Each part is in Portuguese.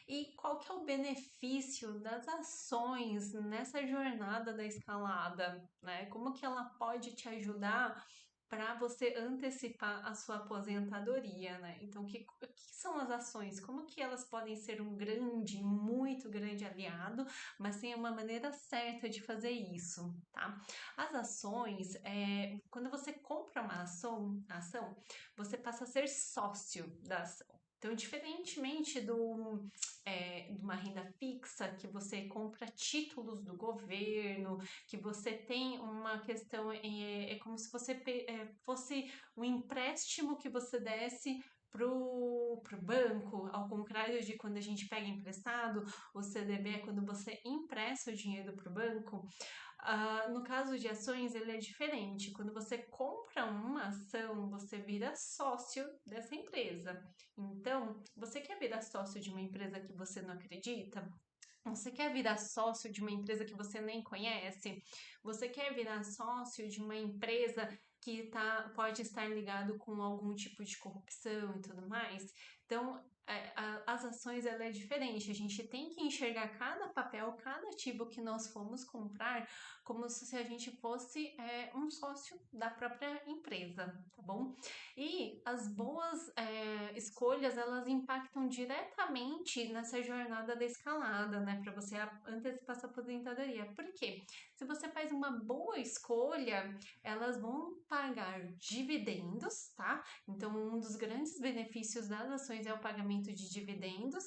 E qual que é o benefício das ações nessa jornada da escalada, né? Como que ela pode te ajudar para você antecipar a sua aposentadoria, né? Então, o que são as ações? Como que elas podem ser um grande, muito grande aliado, mas tem uma maneira certa de fazer isso, tá? As ações, quando você compra uma ação, você passa a ser sócio da ação. Então, diferentemente de uma renda fixa, que você compra títulos do governo, que você tem uma questão, é como se você fosse um empréstimo que você desse pro banco, ao contrário de quando a gente pega emprestado, o CDB é quando você empresta o dinheiro pro banco. No caso de ações, ele é diferente. Quando você compra uma ação, você vira sócio dessa empresa. Então, você quer virar sócio de uma empresa que você não acredita? Você quer virar sócio de uma empresa que você nem conhece? Você quer virar sócio de uma empresa que pode estar ligado com algum tipo de corrupção e tudo mais? Então, as ações ela é diferente. A gente tem que enxergar cada papel, cada ativo que nós fomos comprar, como se a gente fosse um sócio da própria empresa, tá bom? E as boas escolhas, elas impactam diretamente nessa jornada da escalada, né? Para você antecipar sua aposentadoria. Por quê? Se você faz uma boa escolha, elas vão pagar dividendos, tá? Então, um dos grandes benefícios das ações é o pagamento de dividendos,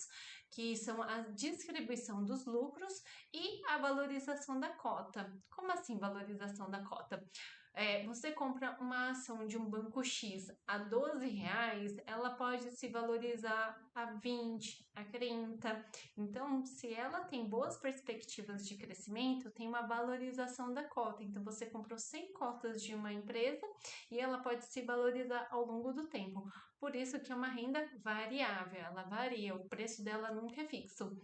que são a distribuição dos lucros e a valorização da cota. Como assim valorização da cota? Você compra uma ação de um banco X a R$ 12, ela pode se valorizar a 20, a 30. Então, se ela tem boas perspectivas de crescimento, tem uma valorização da cota. Então, você comprou 100 cotas de uma empresa e ela pode se valorizar ao longo do tempo. Por isso que é uma renda variável, ela varia, o preço dela nunca é fixo.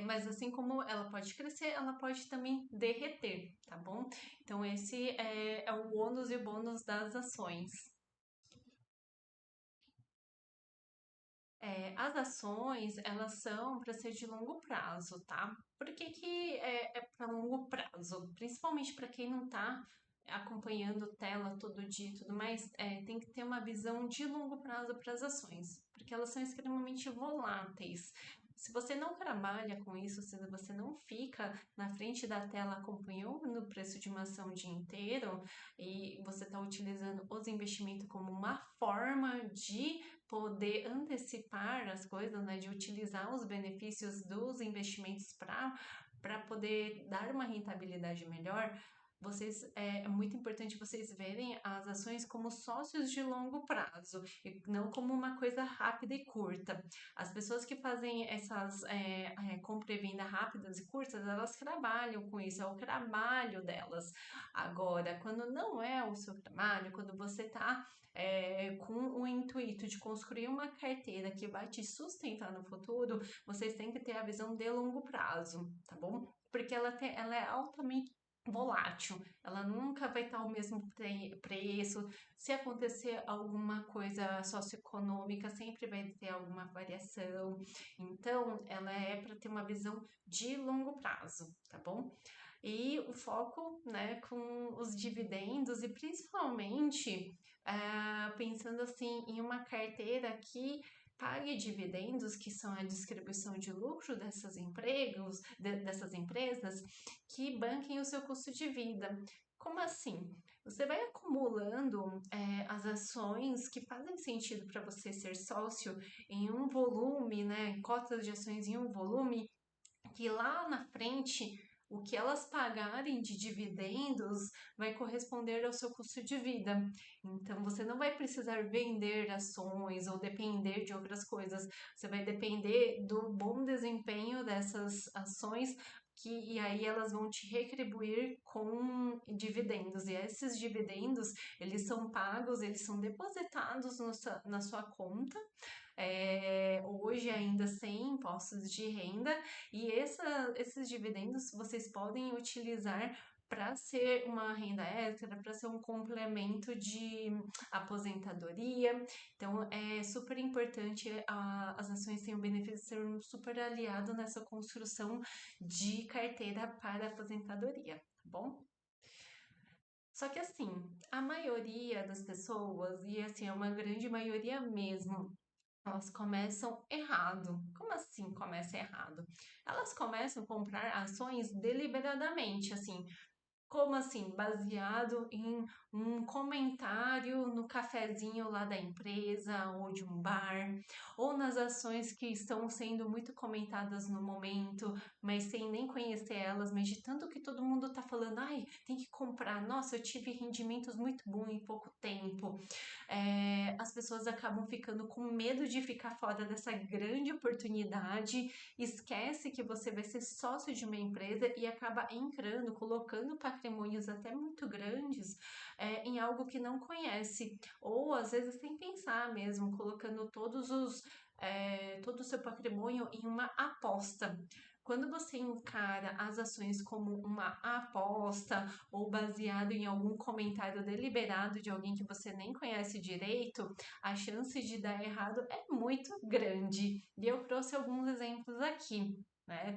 Mas assim como ela pode crescer, ela pode também derreter, tá bom? Então esse é o ônus e o bônus das ações. As ações, elas são para ser de longo prazo, tá? Por que que é para longo prazo? Principalmente para quem não está acompanhando tela todo dia e tudo mais, tem que ter uma visão de longo prazo para as ações, porque elas são extremamente voláteis. Se você não trabalha com isso, se você não fica na frente da tela acompanhando o preço de uma ação o dia inteiro e você está utilizando os investimentos como uma forma de poder antecipar as coisas, né, de utilizar os benefícios dos investimentos para poder dar uma rentabilidade melhor, é muito importante vocês verem as ações como sócios de longo prazo e não como uma coisa rápida e curta. As pessoas que fazem essas compra e venda rápidas e curtas, elas trabalham com isso, é o trabalho delas. Agora, quando não é o seu trabalho, quando você está com o intuito de construir uma carteira que vai te sustentar no futuro, vocês têm que ter a visão de longo prazo, tá bom? Porque ela é altamente volátil, ela nunca vai estar ao mesmo preço. Se acontecer alguma coisa socioeconômica, sempre vai ter alguma variação. Então, ela é para ter uma visão de longo prazo, tá bom? E o foco, né, com os dividendos e principalmente pensando assim em uma carteira que pague dividendos, que são a distribuição de lucro dessas empresas, que banquem o seu custo de vida. Como assim? Você vai acumulando as ações que fazem sentido para você ser sócio em um volume, né, cotas de ações em um volume, que lá na frente o que elas pagarem de dividendos vai corresponder ao seu custo de vida. Então você não vai precisar vender ações ou depender de outras coisas. Você vai depender do bom desempenho dessas ações e aí elas vão te retribuir com dividendos. E esses dividendos, eles são pagos, eles são depositados na sua conta hoje ainda sem impostos de renda, e esses dividendos vocês podem utilizar para ser uma renda extra, para ser um complemento de aposentadoria. Então, é super importante as ações têm o benefício de ser um super aliado nessa construção de carteira para aposentadoria, tá bom? Só que assim, a maioria das pessoas, e assim, é uma grande maioria mesmo, elas começam errado. Como assim começa errado? Elas começam a comprar ações deliberadamente, assim, como assim? Baseado em um comentário no cafezinho lá da empresa ou de um bar, ou nas ações que estão sendo muito comentadas no momento, mas sem nem conhecer elas, mas de tanto que todo mundo tá falando, ai, tem que comprar, nossa, eu tive rendimentos muito bons em pouco tempo. As pessoas acabam ficando com medo de ficar fora dessa grande oportunidade, esquece que você vai ser sócio de uma empresa e acaba entrando, colocando patrimônios até muito grandes em algo que não conhece, ou às vezes sem pensar mesmo, colocando todo o seu patrimônio em uma aposta. Quando você encara as ações como uma aposta ou baseado em algum comentário deliberado de alguém que você nem conhece direito, a chance de dar errado é muito grande. E eu trouxe alguns exemplos aqui, né?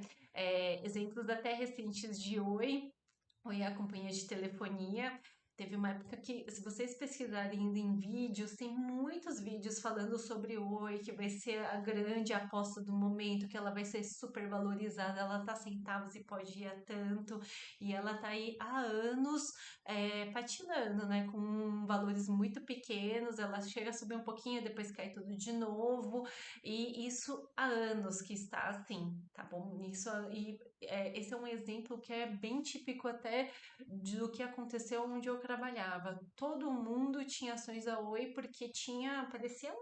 Exemplos até recentes de Oi. Oi é a companhia de telefonia. Teve uma época que, se vocês pesquisarem ainda em vídeos, tem muitos vídeos falando sobre Oi, que vai ser a grande aposta do momento, que ela vai ser super valorizada, ela tá centavos e pode ir a tanto, e ela tá aí há anos patinando, né, com valores muito pequenos, ela chega a subir um pouquinho, depois cai tudo de novo, e isso há anos que está assim, tá bom? Esse é um exemplo que é bem típico até do que aconteceu onde eu trabalhava. Todo mundo tinha ações da Oi porque parecia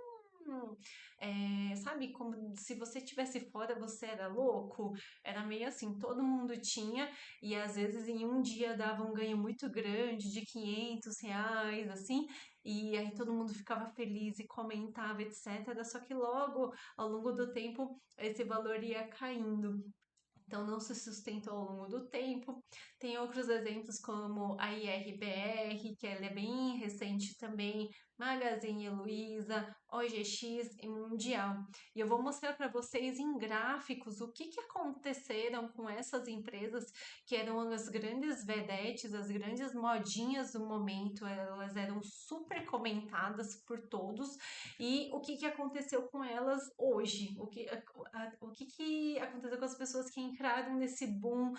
sabe, como se você estivesse fora, você era louco. Era meio assim, todo mundo tinha, e às vezes em um dia dava um ganho muito grande de R$ 500, assim, e aí todo mundo ficava feliz e comentava, etc. Só que logo, ao longo do tempo, esse valor ia caindo. Então não se sustentou ao longo do tempo. Tem outros exemplos como a IRBR, que ela é bem recente também, Magazine Luiza, OGX e Mundial. E eu vou mostrar para vocês em gráficos o que aconteceram com essas empresas que eram as grandes vedetes, as grandes modinhas do momento, elas eram super comentadas por todos e o que aconteceu com elas hoje, o que aconteceu com as pessoas que entraram nesse boom,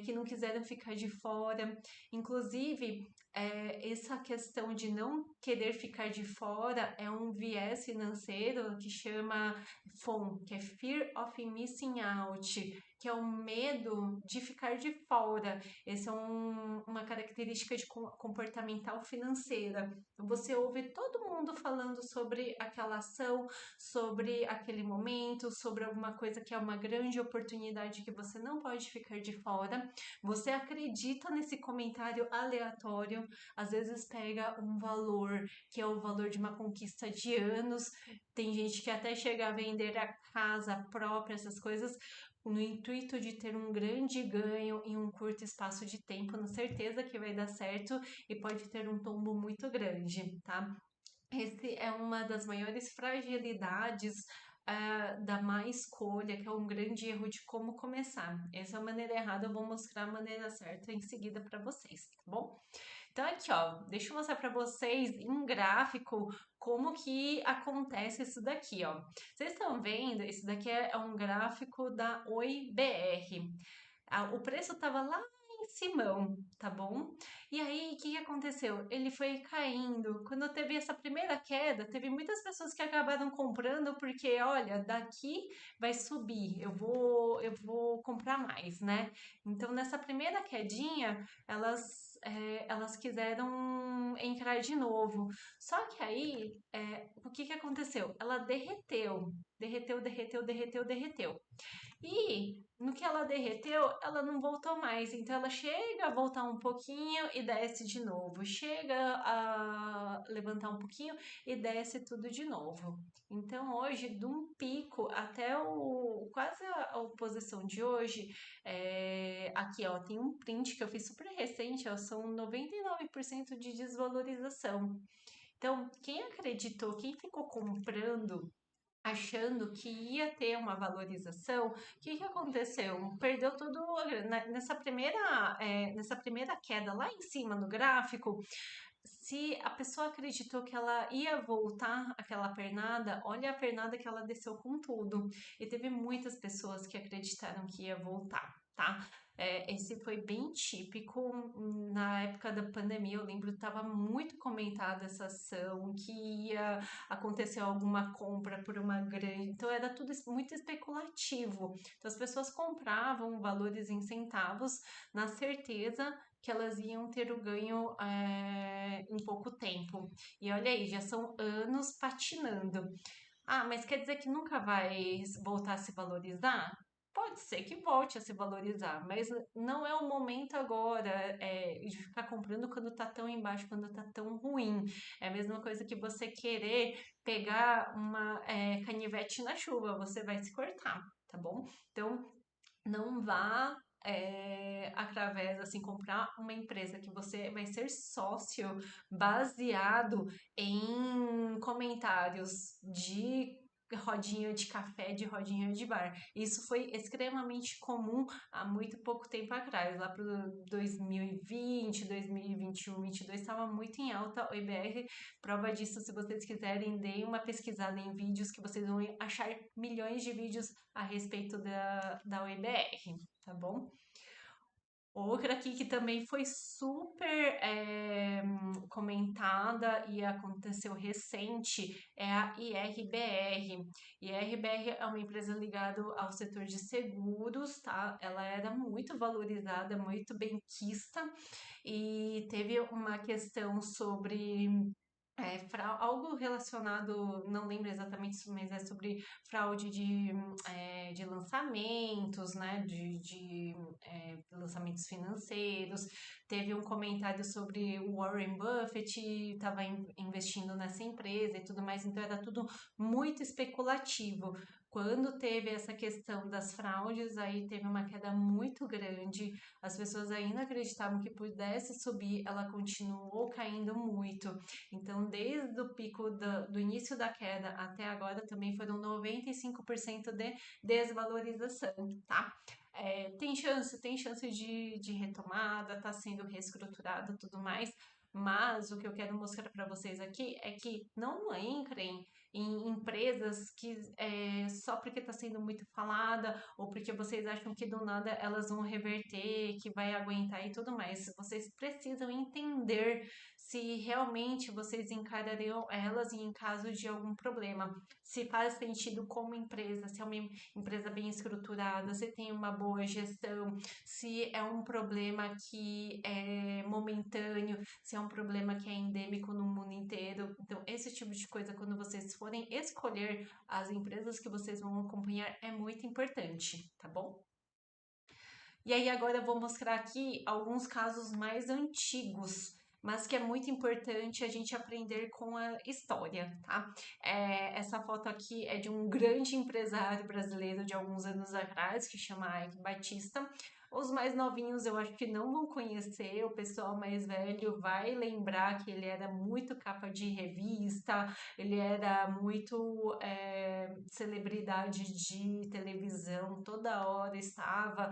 que não quiseram ficar de fora. Inclusive, essa questão de não querer ficar de fora é um viés financeiro que chama FOM, que é Fear of Missing Out, que é o medo de ficar de fora. Essa é uma característica de comportamental financeira. Você ouve todo mundo falando sobre aquela ação, sobre aquele momento, sobre alguma coisa que é uma grande oportunidade que você não pode ficar de fora. Você acredita nesse comentário aleatório, às vezes pega um valor que é o valor de uma conquista de anos. Tem gente que até chega a vender a casa própria, essas coisas, no intuito de ter um grande ganho em um curto espaço de tempo, na certeza que vai dar certo e pode ter um tombo muito grande, tá? Esse é uma das maiores fragilidades da má escolha, que é um grande erro de como começar. Essa é a maneira errada, eu vou mostrar a maneira certa em seguida para vocês, tá bom? Então aqui, ó, deixa eu mostrar para vocês em gráfico como que acontece isso daqui, ó. Vocês estão vendo? Esse daqui é um gráfico da Oi BR. O preço estava lá em Simão, tá bom? E aí, o que aconteceu? Ele foi caindo. Quando teve essa primeira queda, teve muitas pessoas que acabaram comprando porque, olha, daqui vai subir, eu vou comprar mais, né? Então, nessa primeira quedinha, elas quiseram entrar de novo. Só que aí, o que aconteceu? Ela derreteu, derreteu, derreteu, derreteu, derreteu. E no que ela derreteu, ela não voltou mais. Então ela chega a voltar um pouquinho e desce de novo. Chega a levantar um pouquinho e desce tudo de novo. Então hoje, de um pico até o quase a oposição de hoje, aqui ó, tem um print que eu fiz super recente, ó, são 99% de desvalorização. Então, quem acreditou, quem ficou comprando achando que ia ter uma valorização, o que que aconteceu? Perdeu todo nessa primeira queda lá em cima no gráfico. Se a pessoa acreditou que ela ia voltar aquela pernada, olha a pernada que ela desceu com tudo. E teve muitas pessoas que acreditaram que ia voltar, tá? Esse foi bem típico na época da pandemia. Eu lembro que estava muito comentada essa ação, que ia acontecer alguma compra por uma grande. Então era tudo muito especulativo. Então as pessoas compravam valores em centavos na certeza que elas iam ter o ganho em pouco tempo. E olha aí, já são anos patinando. Ah, mas quer dizer que nunca vai voltar a se valorizar? Pode ser que volte a se valorizar, mas não é o momento agora de ficar comprando quando tá tão embaixo, quando tá tão ruim. É a mesma coisa que você querer pegar uma canivete na chuva, você vai se cortar, tá bom? Então, não vá através assim comprar uma empresa que você vai ser sócio baseado em comentários de rodinha de café, de rodinha de bar. Isso foi extremamente comum há muito pouco tempo atrás, lá para 2020, 2021, 2022 estava muito em alta o IBR. Prova disso, se vocês quiserem, deem uma pesquisada em vídeos que vocês vão achar milhões de vídeos a respeito da UEBR, tá bom? Outra aqui que também foi super comentada e aconteceu recente é a IRBR. IRBR é uma empresa ligada ao setor de seguros, tá? Ela era muito valorizada, muito benquista e teve uma questão sobre algo relacionado, não lembro exatamente, mas é sobre fraude de lançamentos, né, de lançamentos financeiros. Teve um comentário sobre o Warren Buffett estava investindo nessa empresa e tudo mais, então era tudo muito especulativo. Quando teve essa questão das fraudes, aí teve uma queda muito grande, as pessoas ainda acreditavam que pudesse subir, ela continuou caindo muito. Então, desde o pico do início da queda até agora, também foram 95% de desvalorização, tá? Tem chance de retomada, tá sendo reestruturada tudo mais, mas o que eu quero mostrar para vocês aqui é que não entrem em empresas que só porque está sendo muito falada ou porque vocês acham que do nada elas vão reverter, que vai aguentar e tudo mais. Vocês precisam entender se realmente vocês encarariam elas em caso de algum problema, se faz sentido como empresa, se é uma empresa bem estruturada, se tem uma boa gestão, se é um problema que é momentâneo, se é um problema que é endêmico no mundo inteiro. Então, esse tipo de coisa, quando vocês forem escolher as empresas que vocês vão acompanhar, é muito importante, tá bom? E aí agora eu vou mostrar aqui alguns casos mais antigos, mas que é muito importante a gente aprender com a história, tá? Essa foto aqui é de um grande empresário brasileiro de alguns anos atrás, que chama Ike Batista. Os mais novinhos eu acho que não vão conhecer, o pessoal mais velho vai lembrar que ele era muito capa de revista, ele era muito celebridade de televisão, toda hora estava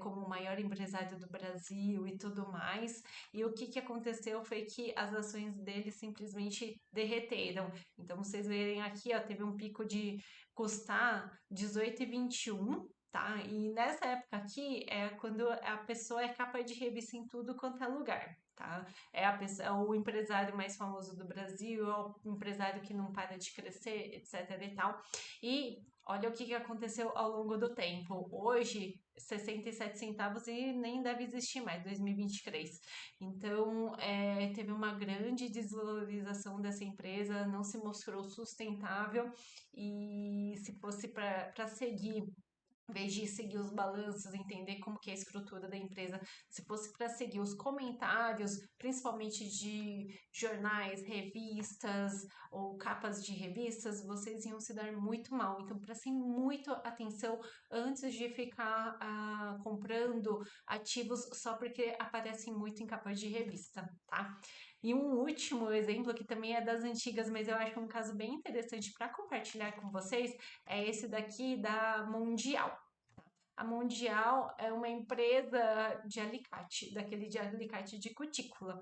como o maior empresário do Brasil e tudo mais. E o que, que aconteceu foi que as ações dele simplesmente derreteram. Então, vocês verem aqui, ó, teve um pico de custar 18,21. Tá? E nessa época aqui é quando a pessoa é capa de revista em tudo quanto é lugar, tá? É o empresário mais famoso do Brasil, é o empresário que não para de crescer, etc e tal. E olha o que, que aconteceu ao longo do tempo. Hoje, 67 centavos e nem deve existir mais, 2023. Então, teve uma grande desvalorização dessa empresa, não se mostrou sustentável e se fosse para seguir Em vez de seguir os balanços, entender como que é a estrutura da empresa, se fosse para seguir os comentários, principalmente de jornais, revistas ou capas de revistas, vocês iam se dar muito mal. Então, prestem muito atenção antes de ficar comprando ativos só porque aparecem muito em capas de revista, tá? E um último exemplo, que também é das antigas, mas eu acho que é um caso bem interessante para compartilhar com vocês, é esse daqui da Mundial. A Mundial é uma empresa de alicate, daquele de alicate de cutícula.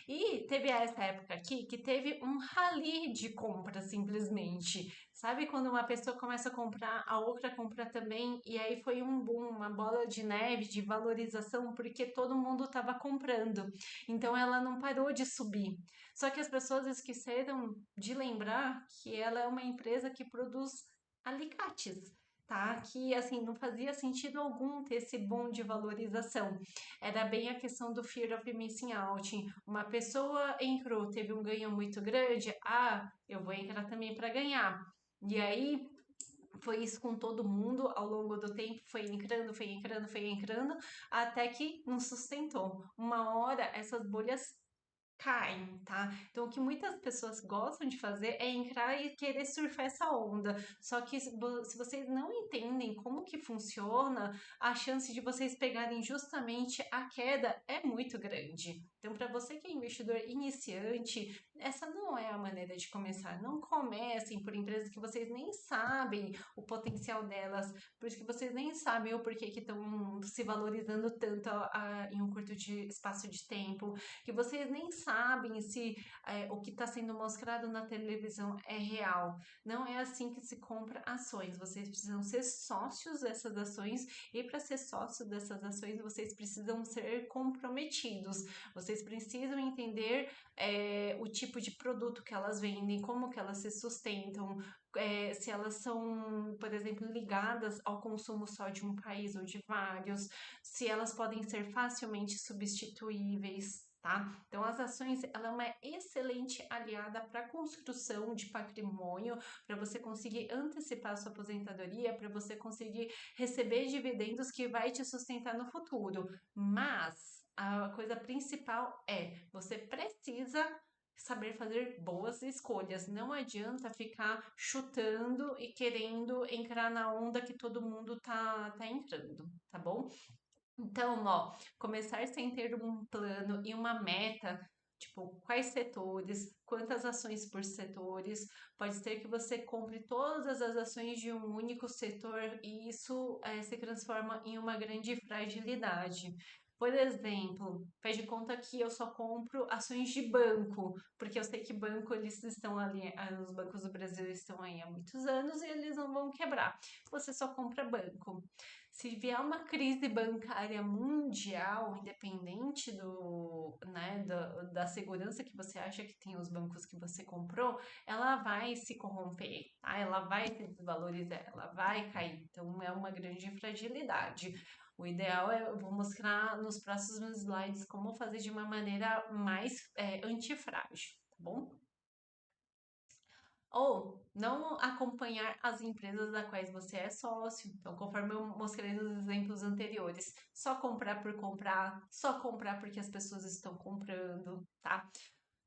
E teve essa época aqui que teve um rally de compra, simplesmente. Sabe quando uma pessoa começa a comprar, a outra compra também, e aí foi um boom, uma bola de neve de valorização, porque todo mundo estava comprando. Então ela não parou de subir. Só que as pessoas esqueceram de lembrar que ela é uma empresa que produz alicates. Tá? Que assim não fazia sentido algum ter esse boom de valorização. Era bem a questão do fear of missing out. Uma pessoa entrou, teve um ganho muito grande, eu vou entrar também para ganhar. E aí foi isso com todo mundo ao longo do tempo, foi entrando, foi entrando, foi entrando, até que não sustentou. Uma hora essas bolhas caem, tá? Então, o que muitas pessoas gostam de fazer é entrar e querer surfar essa onda. Só que se vocês não entendem como que funciona, a chance de vocês pegarem justamente a queda é muito grande. Então, para você que é investidor iniciante, essa não é a maneira de começar. Não comecem por empresas que vocês nem sabem o potencial delas, por isso que vocês nem sabem o porquê que estão se valorizando tanto em um curto espaço de tempo, que vocês nem sabem se o que está sendo mostrado na televisão é real. Não é assim que se compra ações. Vocês precisam ser sócios dessas ações e para ser sócio dessas ações vocês precisam ser comprometidos. Vocês precisam entender o tipo de produto que elas vendem, como que elas se sustentam, se elas são, por exemplo, ligadas ao consumo só de um país ou de vários, se elas podem ser facilmente substituíveis. Tá? Então, as ações ela é uma excelente aliada para a construção de patrimônio, para você conseguir antecipar a sua aposentadoria, para você conseguir receber dividendos que vai te sustentar no futuro. Mas a coisa principal é você precisa saber fazer boas escolhas. Não adianta ficar chutando e querendo entrar na onda que todo mundo tá entrando, tá bom? Então, ó, começar sem ter um plano e uma meta, tipo, quais setores, quantas ações por setores, pode ser que você compre todas as ações de um único setor e isso se transforma em uma grande fragilidade. Por exemplo, faz de conta que eu só compro ações de banco, porque eu sei que banco eles estão ali, os bancos do Brasil estão aí há muitos anos e eles não vão quebrar. Você só compra banco. Se vier uma crise bancária mundial, independente da segurança que você acha que tem os bancos que você comprou, ela vai se corromper, tá? Ela vai se desvalorizar, ela vai cair. Então é uma grande fragilidade. O ideal eu vou mostrar nos próximos slides como fazer de uma maneira mais antifrágil, tá bom? Ou não acompanhar as empresas da quais você é sócio. Então, conforme eu mostrei nos exemplos anteriores, só comprar por comprar, só comprar porque as pessoas estão comprando, tá?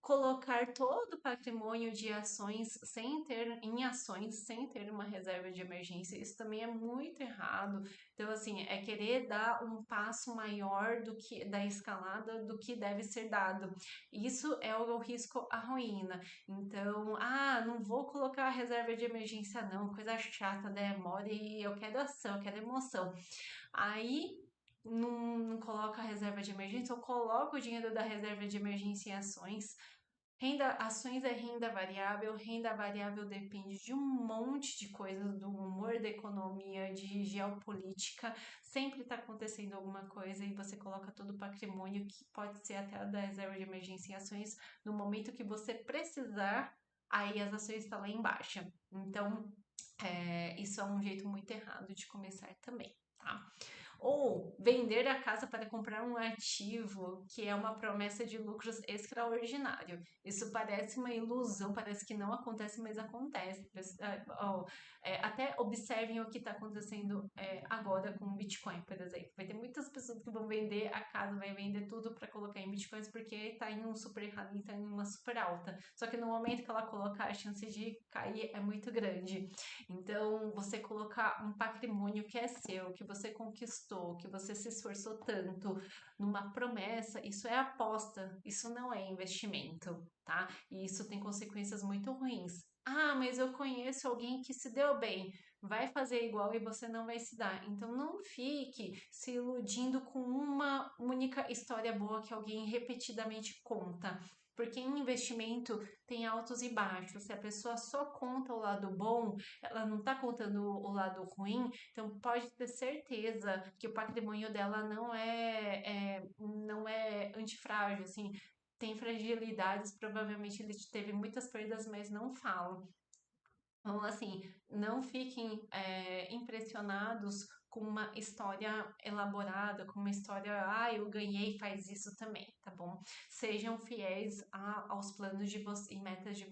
Colocar todo o patrimônio de ações sem ter uma reserva de emergência, isso também é muito errado. Então, assim, é querer dar um passo maior do que da escalada do que deve ser dado. Isso é o risco à ruína. Então, não vou colocar a reserva de emergência, não, coisa chata, demora e eu quero ação, eu quero emoção. Aí não coloca a reserva de emergência ou coloca o dinheiro da reserva de emergência em ações. Ações é renda variável depende de um monte de coisas, do humor da economia, de geopolítica, sempre está acontecendo alguma coisa e você coloca todo o patrimônio, que pode ser até a da reserva de emergência em ações, no momento que você precisar, aí as ações estão lá em baixa. Então, isso é um jeito muito errado de começar também. tá? Ou vender a casa para comprar um ativo, que é uma promessa de lucros extraordinário. Isso parece uma ilusão, parece que não acontece, mas acontece. Até observem o que está acontecendo agora com o Bitcoin, por exemplo. Vai ter muitas pessoas que vão vender a casa, vai vender tudo para colocar em Bitcoins porque está em um super rally, está em uma super alta. Só que no momento que ela colocar, a chance de cair é muito grande. Então, você colocar um patrimônio que é seu, que você conquistou, que você se esforçou tanto, numa promessa, isso é aposta, isso não é investimento, tá? E isso tem consequências muito ruins. Ah, mas eu conheço alguém que se deu bem. Vai fazer igual e você não vai se dar. Então não fique se iludindo com uma única história boa que alguém repetidamente conta. Porque em investimento tem altos e baixos. Se a pessoa só conta o lado bom, ela não está contando o lado ruim, então pode ter certeza que o patrimônio dela não é antifrágil, assim, tem fragilidades, provavelmente ele teve muitas perdas, mas não falam. Então, assim, não fiquem impressionados com uma história elaborada, com uma história, eu ganhei, faz isso também, tá bom? Sejam fiéis aos planos de e metas de